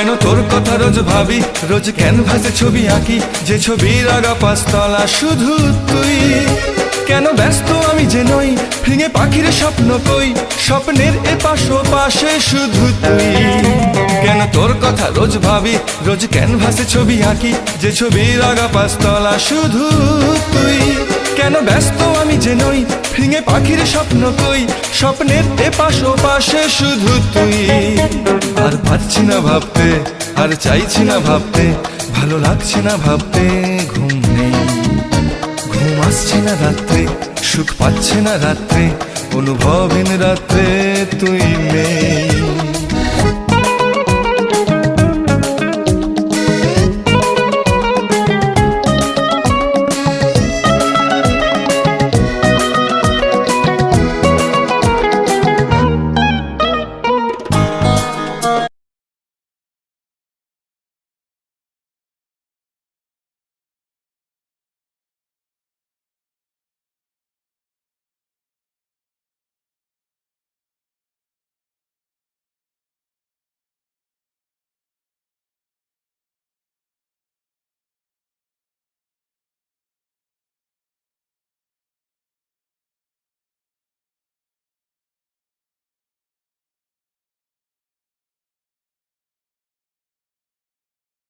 কেন তোর কথা রোজ ভাবি, রোজ ক্যানভাসে ছবি আঁকি, যে ছবির আগা পাঁচতলা শুধু তুই। কেন ব্যস্ত আমি যে নই, ভেঙে পাখির স্বপ্ন কই, স্বপ্নের এপাশ পাশে শুধু তুই। কেন তোর কথা রোজ ভাবি, রোজ ক্যানভাসে ছবি আঁকি, যে ছবির আগা পাঁচতলা শুধু তুই। কেন ব্যস্ত আমি যে নই, ভেঙে পাখির স্বপ্ন কই, স্বপ্নের এপাশ পাশে শুধু তুই। আর পারছি না ভাবতে, আর চাইছি না ভাবতে, ভালো লাগছে না ভাবতে, ঘুম নেই, ঘুম আসছে না রাত্রে, সুখ পাচ্ছে না রাত্রে, অনুভবহীন রাত্রে তুই নেই।